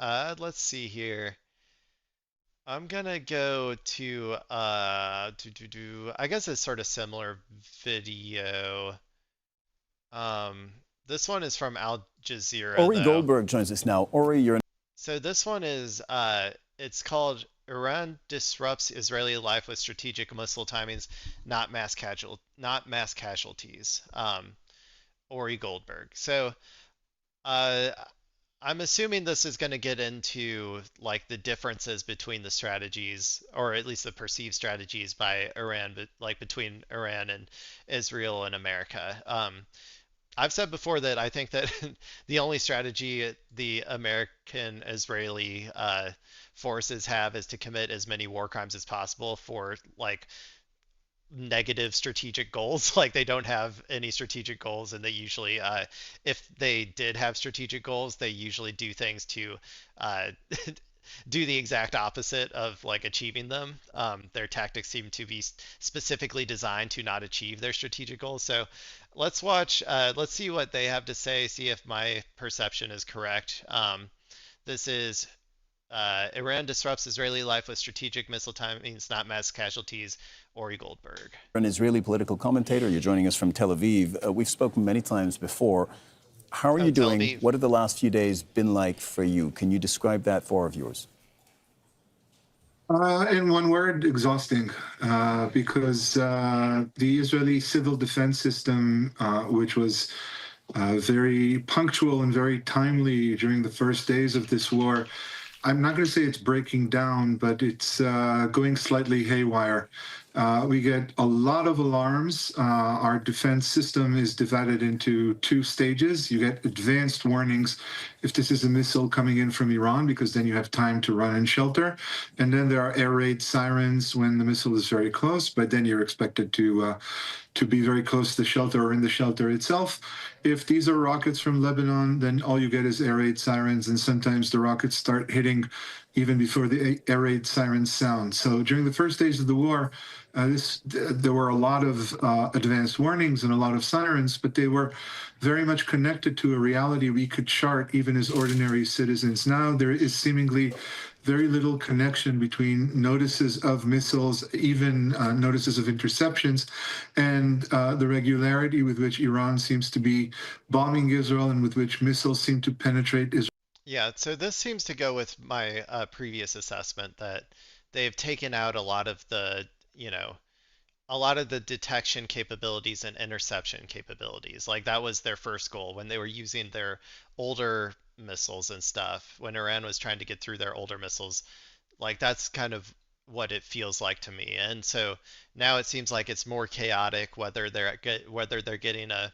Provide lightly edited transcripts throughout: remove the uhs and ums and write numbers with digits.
Let's see here. I'm gonna go to I guess it's sort of similar video. This one is from Al Jazeera Ori though. Goldberg joins us now. Ori, you're So this one is it's called Iran disrupts Israeli life with strategic missile timings, not mass casualties. Ori Goldberg. So uh I'm assuming this is going to get into like the differences between the strategies, or at least the perceived strategies by Iran, but like between Iran and Israel and America. I've said before that I think that the only strategy the American Israeli forces have is to commit as many war crimes as possible for like negative strategic goals. Like they don't have any strategic goals, and they usually, if they did have strategic goals, they usually do things to uh, do the exact opposite of like achieving them. Their tactics seem to be specifically designed to not achieve their strategic goals. So let's watch. Let's see what they have to say. See if my perception is correct. This is Iran disrupts Israeli life with strategic missile timings, not mass casualties. Ori Goldberg. an Israeli political commentator. You're joining us from Tel Aviv. We've spoken many times before. How are Oh, you Tel doing? Aviv. What have the last few days been like for you? Can you describe that for our viewers? In one word, exhausting, because the Israeli civil defense system, which was very punctual and very timely during the first days of this war, I'm not going to say it's breaking down, but it's going slightly haywire. We get a lot of alarms. Our defense system is divided into two stages. You get advanced warnings if this is a missile coming in from Iran, because then you have time to run and shelter. And then there are air raid sirens when the missile is very close, but then you're expected to be very close to the shelter or in the shelter itself. If these are rockets from Lebanon, then all you get is air raid sirens, and sometimes the rockets start hitting even before the air raid sirens sound. So during the first days of the war, there were a lot of advanced warnings and a lot of sirens, but they were very much connected to a reality we could chart even as ordinary citizens. Now there is seemingly very little connection between notices of missiles, even notices of interceptions, and the regularity with which Iran seems to be bombing Israel and with which missiles seem to penetrate Israel. Yeah, so this seems to go with my previous assessment that they've taken out a lot of a lot of the detection capabilities and interception capabilities. Like that was their first goal when they were using their older missiles and stuff. When Iran was trying to get through their older missiles, like that's kind of what it feels like to me. And so now it seems like it's more chaotic whether they're getting a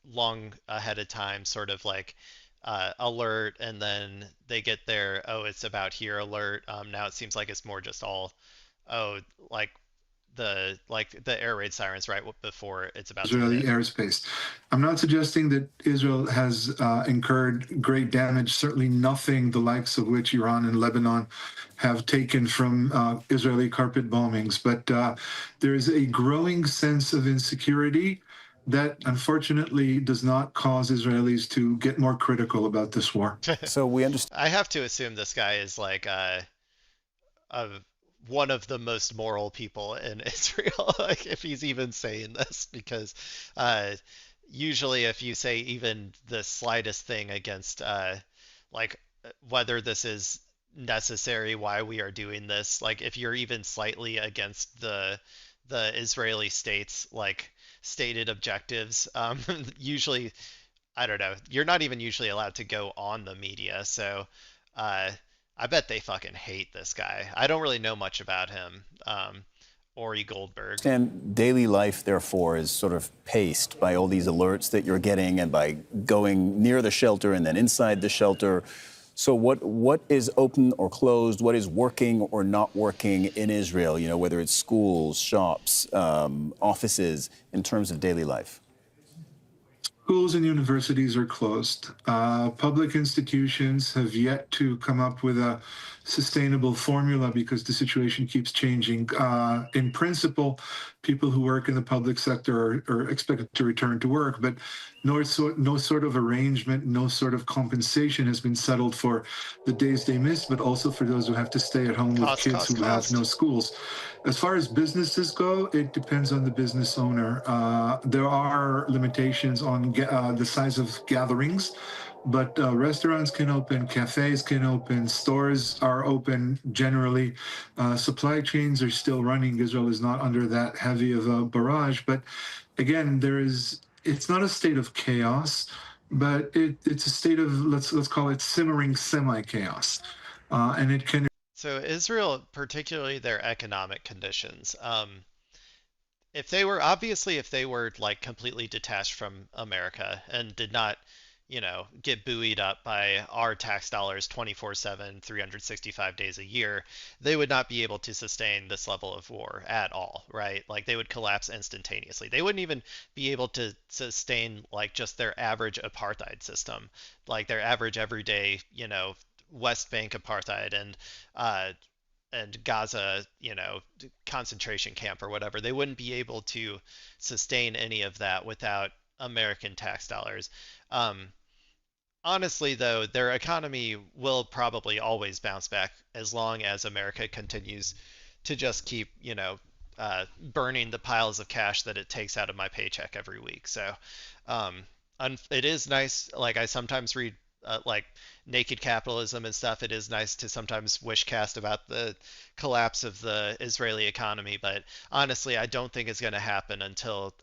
long ahead of time sort of like alert, and then they get their it's about here alert. Now it seems like it's more just all oh like the air raid sirens right before it's about to Israeli hit. airspace. I'm not suggesting that Israel has incurred great damage, certainly nothing the likes of which Iran and Lebanon have taken from Israeli carpet bombings, but there is a growing sense of insecurity that unfortunately does not cause Israelis to get more critical about this war. So we understand. I have to assume this guy is like a one of the most moral people in Israel, like if he's even saying this, because uh, usually if you say even the slightest thing against like whether this is necessary, why we are doing this, like if you're even slightly against the Israeli state's like stated objectives, usually I don't know, you're not even usually allowed to go on the media, so uh, I bet they fucking hate this guy. I don't really know much about him. Ori Goldberg. And daily life, therefore, is sort of paced by all these alerts that you're getting and by going near the shelter and then inside the shelter. So what is open or closed? What is working or not working in Israel? You know, whether it's schools, shops, offices, in terms of daily life. Schools and universities are closed. Public institutions have yet to come up with a sustainable formula because the situation keeps changing. In principle, people who work in the public sector are expected to return to work, but no sort of arrangement, no sort of compensation has been settled for the days they missed, but also for those who have to stay at home with Cost, kids cost, who have no cost. schools. As far as businesses go, it depends on the business owner. There are limitations on the size of gatherings, but restaurants can open, cafes can open, stores are open generally. Supply chains are still running. Israel is not under that heavy of a barrage, but again, it's not a state of chaos, but it's a state of let's call it simmering semi-chaos, and it can So Israel, particularly their economic conditions, if they were obviously if they were like completely detached from America and did not, get buoyed up by our tax dollars 24/7, 365 days a year, they would not be able to sustain this level of war at all, right? Like they would collapse instantaneously. They wouldn't even be able to sustain like just their average apartheid system, like their average everyday, West Bank apartheid uh, and Gaza, concentration camp or whatever, they wouldn't be able to sustain any of that without American tax dollars. Um, Honestly, though, their economy will probably always bounce back as long as America continues to just keep, burning the piles of cash that it takes out of my paycheck every week. So, um, it is nice. Like I sometimes read like Naked Capitalism and stuff. It is nice to sometimes wishcast about the collapse of the Israeli economy, but honestly, I don't think it's going to happen until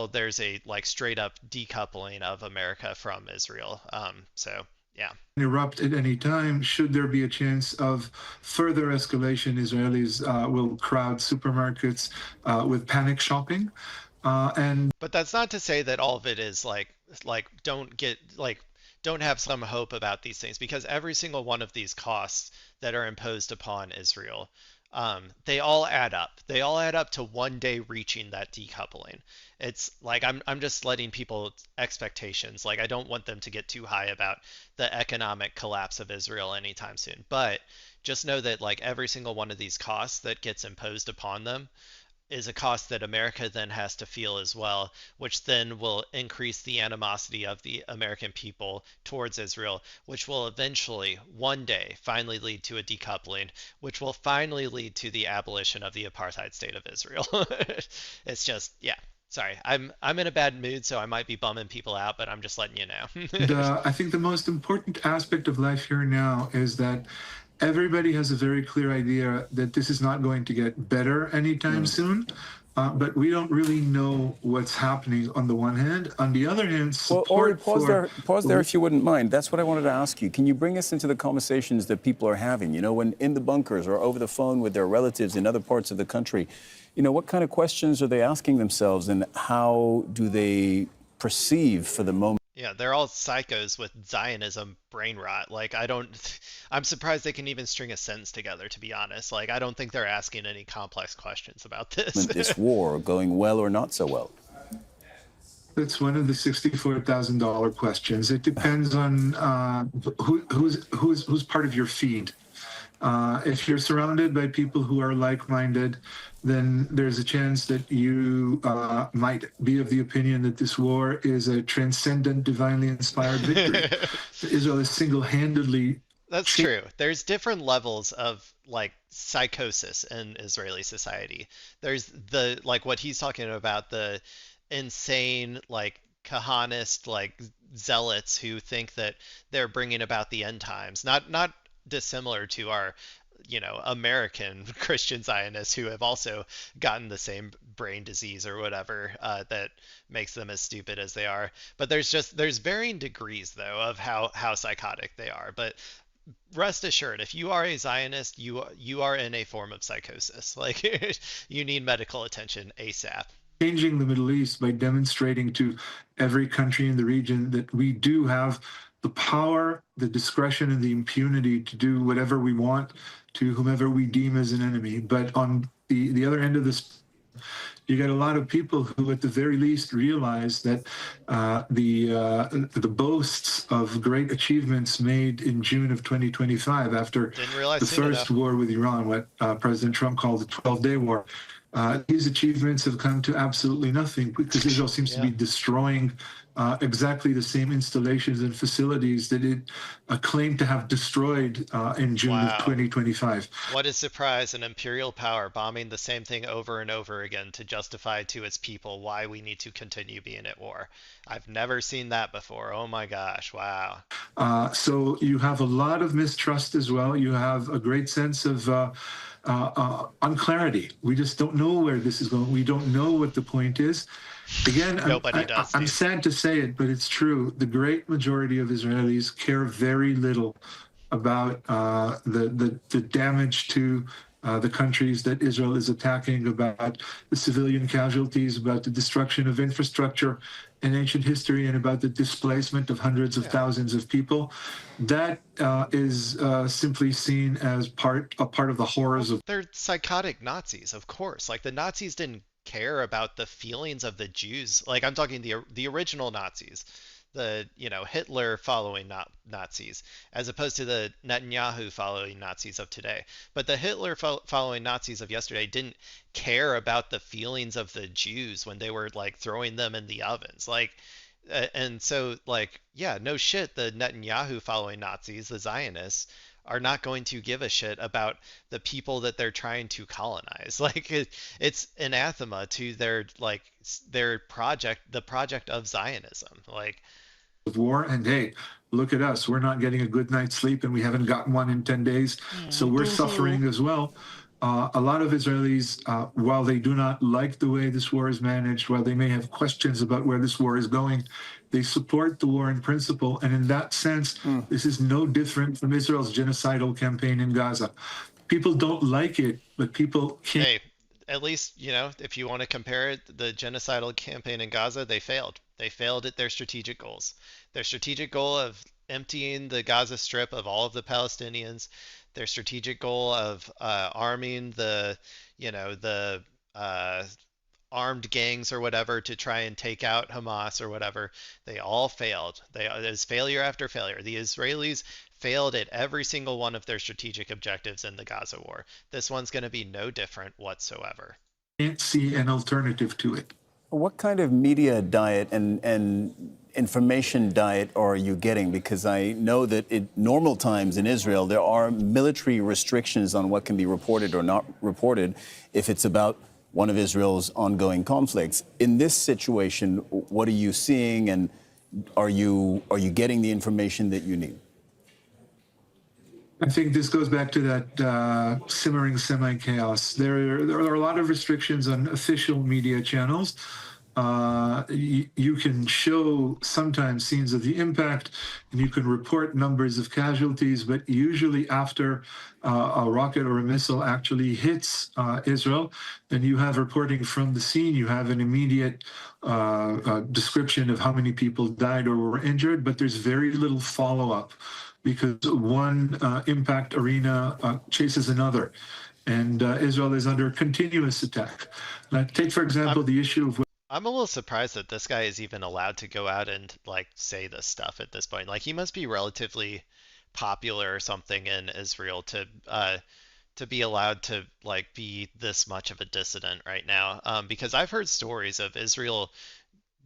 there's a like straight up decoupling of America from Israel. So yeah. erupt at any time. Should there be a chance of further escalation, Israelis will crowd supermarkets with panic shopping. And But that's not to say that all of it is like don't have some hope about these things because every single one of these costs that are imposed upon Israel, they all add up. They all add up to one day reaching that decoupling. It's like I'm just letting people expectations. Like I don't want them to get too high about the economic collapse of Israel anytime soon. But just know that like every single one of these costs that gets imposed upon them is a cost that America then has to feel as well, which then will increase the animosity of the American people towards Israel, which will eventually, one day, finally lead to a decoupling, which will finally lead to the abolition of the apartheid state of Israel. It's just, yeah. Sorry, I'm in a bad mood, so I might be bumming people out, but I'm just letting you know. I think the most important aspect of life here now is that everybody has a very clear idea that this is not going to get better anytime soon. But we don't really know what's happening on the one hand. On the other hand, Well, Ori, support for pause there if you wouldn't mind. That's what I wanted to ask you. Can you bring us into the conversations that people are having? You know, when in the bunkers or over the phone with their relatives in other parts of the country, what kind of questions are they asking themselves and how do they perceive for the moment? Yeah, they're all psychos with Zionism brain rot. Like, I'm surprised they can even string a sentence together, to be honest. Like, I don't think they're asking any complex questions about this. This war going well or not so well? That's one of the $64,000 questions. It depends on who's part of your feed. If you're surrounded by people who are like-minded, then there's a chance that you might be of the opinion that this war is a transcendent, divinely inspired victory. Israel is single-handedly. That's true. There's different levels of like psychosis in Israeli society. There's the like what he's talking about, the insane like Kahanist like zealots who think that they're bringing about the end times. Not dissimilar to our American Christian Zionists who have also gotten the same brain disease or whatever that makes them as stupid as they are. But there's varying degrees though of how psychotic they are. But rest assured, if you are a Zionist, you are in a form of psychosis. Like you need medical attention ASAP. Changing the Middle East by demonstrating to every country in the region that we do have the power, the discretion, and the impunity to do whatever we want to whomever we deem as an enemy. But on the other end of this, you get a lot of people who, at the very least, realize that the boasts of great achievements made in June of 2025 after the first war with Iran, what President Trump called the 12-day war, These achievements have come to absolutely nothing because Israel seems to Yeah. be destroying exactly the same installations and facilities that it claimed to have destroyed in June of Wow. 2025. What a surprise, an imperial power bombing the same thing over and over again to justify to its people why we need to continue being at war. I've never seen that before. Oh my gosh, wow. So you have a lot of mistrust as well. You have a great sense of unclarity. We just don't know where this is going. We don't know what the point is. Again, Nobody does, I'm dude. sad to say it, but it's true. The great majority of Israelis care very little about the damage to the countries that Israel is attacking, about the civilian casualties, about the destruction of infrastructure in ancient history, and about the displacement of hundreds of Yeah. thousands of people. That is simply seen as a part of the Well, horrors of they're psychotic Nazis, of course. Like the Nazis didn't care about the feelings of the Jews. Like I'm talking the original Nazis, the Hitler following Nazis, as opposed to the Netanyahu following Nazis of today. But the Hitler following Nazis of yesterday didn't care about the feelings of the Jews when they were like throwing them in the ovens. Like and so like yeah, no shit, the Netanyahu following Nazis, the Zionists, are not going to give a shit about the people that they're trying to colonize. Like it's anathema to their like their project, the project of Zionism. Like war. And hey, look at us. We're not getting a good night's sleep and we haven't gotten one in 10 days. So we're boo-hoo. suffering as well. A lot of Israelis, while they do not like the way this war is managed, while they may have questions about where this war is going, they support the war in principle. And in that sense, this is no different from Israel's genocidal campaign in Gaza. People don't like it, but people can't. Hey, at least, if you want to compare it, the genocidal campaign in Gaza, they failed. They failed at their strategic goals. Their strategic goal of emptying the Gaza Strip of all of the Palestinians, their strategic goal of arming the uh, armed gangs or whatever to try and take out Hamas or whatever, they all failed. It was failure after failure. The Israelis failed at every single one of their strategic objectives in the Gaza war. This one's going to be no different whatsoever. Can't see an alternative to it. What kind of media diet and information diet are you getting? Because I know that in normal times in Israel, there are military restrictions on what can be reported or not reported if it's about one of Israel's ongoing conflicts. In this situation, what are you seeing, and are you getting the information that you need? I think this goes back to that simmering semi-chaos. There are a lot of restrictions on official media channels. You can show sometimes scenes of the impact, and you can report numbers of casualties, but usually after a rocket or a missile actually hits Israel, then you have reporting from the scene. You have an immediate description of how many people died or were injured, but there's very little follow-up because one impact arena chases another, and Israel is under continuous attack. Take, for example, I'm the issue of I'm a little surprised that this guy is even allowed to go out and like say this stuff at this point. Like he must be relatively popular or something in Israel to be allowed to like be this much of a dissident right now. Because I've heard stories of Israel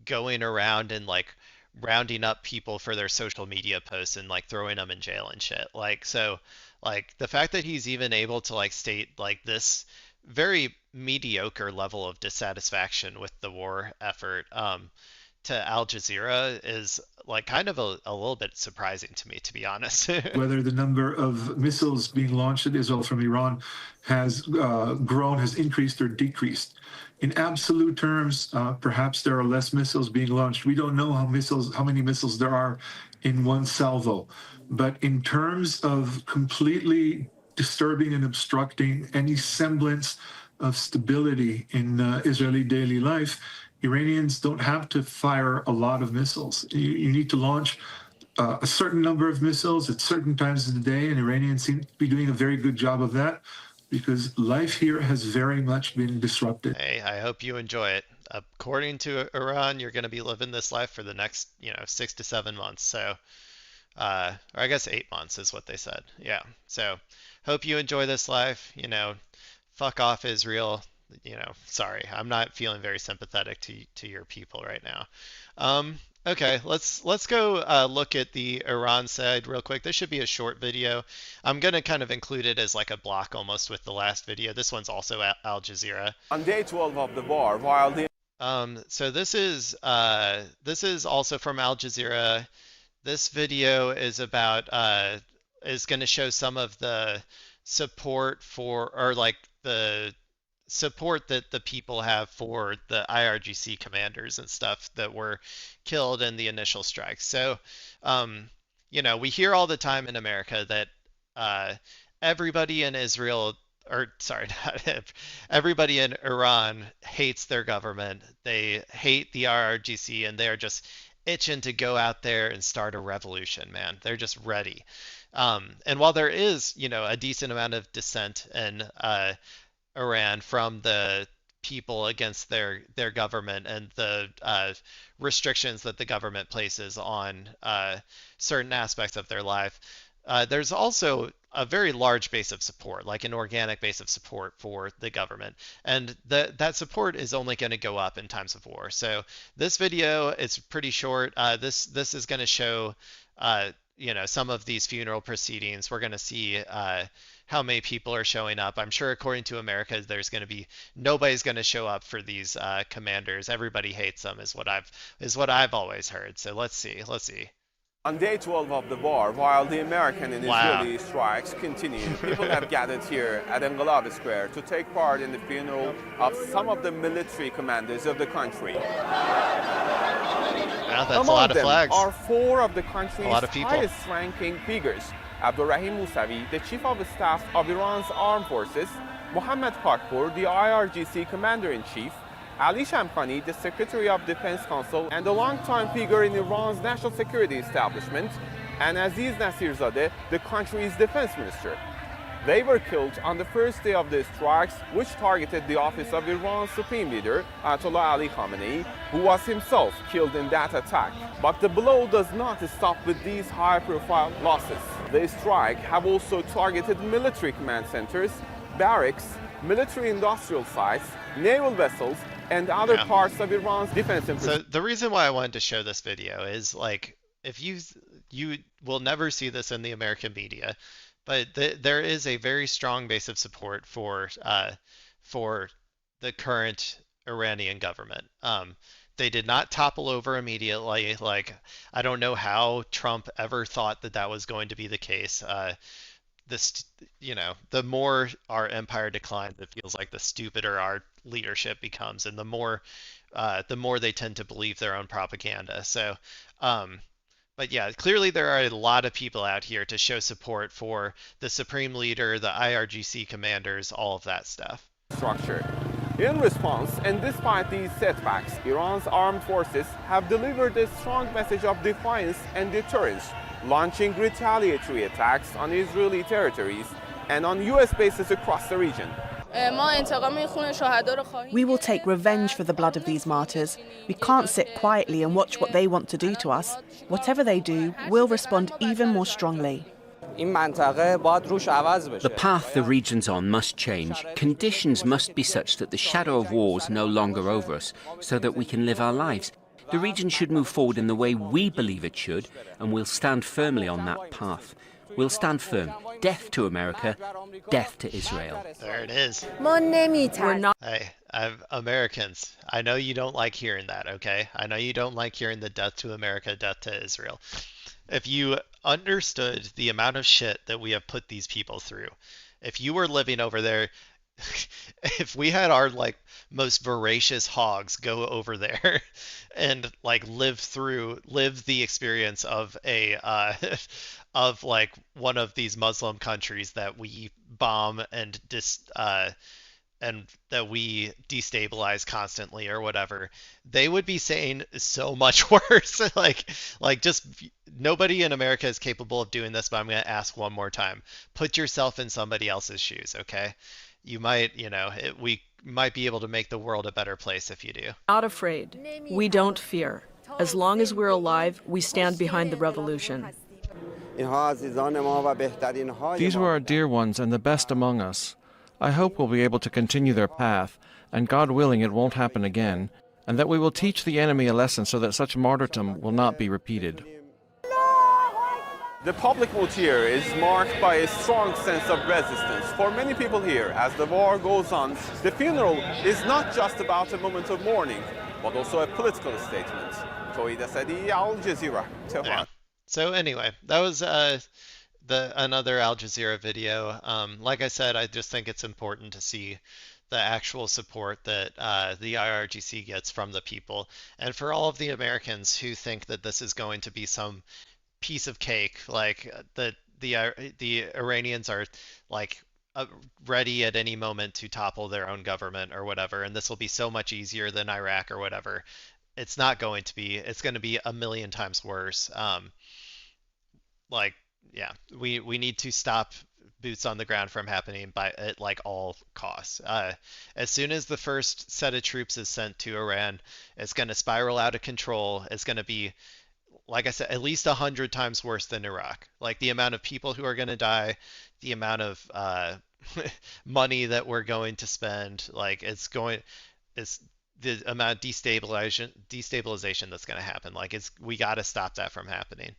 going around and like rounding up people for their social media posts and like throwing them in jail and shit. Like so like the fact that he's even able to like state like this very mediocre level of dissatisfaction with the war effort to Al Jazeera is like kind of a little bit surprising to me, to be honest. whether the number of missiles being launched at Israel from Iran has grown, has increased or decreased. In absolute terms, perhaps there are less missiles being launched. We don't know how many missiles there are in one salvo. But in terms of completely disturbing and obstructing any semblance of stability in Israeli daily life, Iranians don't have to fire a lot of missiles. You need to launch a certain number of missiles at certain times of the day, and Iranians seem to be doing a very good job of that because life here has very much been disrupted. Hey, I hope you enjoy it. According to Iran, you're going to be living this life for the next, 6 to 7 months. So, or I guess 8 months is what they said. Yeah. So, hope you enjoy this life. Fuck off Israel. sorry, I'm not feeling very sympathetic to your people right now. Okay, let's go look at the Iran side real quick. This should be a short video. I'm gonna kind of include it as like a block almost with the last video. This one's also at Al Jazeera. On day 12 of the war, while the So this is also from Al Jazeera. This video is about is going to show some of the support for, or like the support that the people have for the IRGC commanders and stuff that were killed in the initial strikes. So, we hear all the time in America that everybody in Israel, or sorry, everybody in Iran hates their government. They hate the IRGC, and they're just itching to go out there and start a revolution, man. They're just ready. And while there is, a decent amount of dissent in Iran from the people against their government and the restrictions that the government places on certain aspects of their life, there's also a very large base of support, like an organic base of support for the government. And that support is only going to go up in times of war. So this video is pretty short. This is going to show, some of these funeral proceedings. We're going to see how many people are showing up. I'm sure according to America, nobody's going to show up for these commanders. Everybody hates them is what I've always heard. So let's see. On day 12 of the war, while the American and Israeli strikes continue, people have gathered here at Engelab Square to take part in the funeral of some of the military commanders of the country. Well, that's Among a lot of them flags. are four of the country's people. highest-ranking figures. Abdurrahim Mousavi, the Chief of Staff of Iran's Armed Forces, Mohammad Pakpour, the IRGC Commander-in-Chief, Ali Shamkhani, the Secretary of Defense Council and a longtime figure in Iran's national security establishment, and Aziz Nasirzadeh, the country's defense minister. They were killed on the first day of the strikes, which targeted the office of Iran's supreme leader, Ayatollah Ali Khamenei, who was himself killed in that attack. But the blow does not stop with these high-profile losses. The strike have also targeted military command centers, barracks, military industrial sites, naval vessels, and other parts of Iran's defense infrastructure. So the reason why I wanted to show this video is, like, if you will never see this in the American media, but there is a very strong base of support for the current Iranian government. They did not topple over immediately. Like, I don't know how Trump ever thought that was going to be the case. The more our empire declines, it feels like the stupider our leadership becomes, and the more they tend to believe their own propaganda. So, but yeah, clearly there are a lot of people out here to show support for the supreme leader, the IRGC commanders, all of that stuff. In response, and despite these setbacks, Iran's armed forces have delivered a strong message of defiance and deterrence, launching retaliatory attacks on Israeli territories and on U.S. bases across the region. We will take revenge for the blood of these martyrs. We can't sit quietly and watch what they want to do to us. Whatever they do, we'll respond even more strongly. The path the region's on must change. Conditions must be such that the shadow of war is no longer over us, so that we can live our lives. The region should move forward in the way we believe it should, and we'll stand firmly on that path. We'll stand firm. Death to America, death to Israel. There it is. We're not. Hey, Americans, I know you don't like hearing that, okay? I know you don't like hearing the death to America, death to Israel. If you understood the amount of shit that we have put these people through, if you were living over there, if we had our most voracious hogs go over there and live the experience of of one of these Muslim countries that we bomb and that we destabilize constantly or whatever, they would be saying so much worse. Just nobody in America is capable of doing this, but I'm going to ask one more time. Put yourself in somebody else's shoes, okay? You might, we might be able to make the world a better place if you do. Not afraid. We don't fear. As long as we're alive, we stand behind the revolution. These were our dear ones and the best among us. I hope we'll be able to continue their path, and God willing it won't happen again, and that we will teach the enemy a lesson so that such martyrdom will not be repeated. The public mood here is marked by a strong sense of resistance. For many people here, as the war goes on, the funeral is not just about a moment of mourning, but also a political statement. Toid Asadi, Al Jazeera, Tehran. Yeah. So anyway, that was another Al Jazeera video. Like I said, I just think it's important to see the actual support that the IRGC gets from the people, and for all of the Americans who think that this is going to be some piece of cake, like the Iranians are like ready at any moment to topple their own government or whatever, and this will be so much easier than Iraq or whatever. It's not going to be. It's going to be a million times worse. Like, yeah, we need to stop boots on the ground from happening by at like all costs. As soon as the first set of troops is sent to Iran, it's going to spiral out of control. It's going to be, like I said, at least 100 times worse than Iraq. Like the amount of people who are going to die, the amount of money that we're going to spend, like it's the amount of destabilization that's going to happen. Like we got to stop that from happening.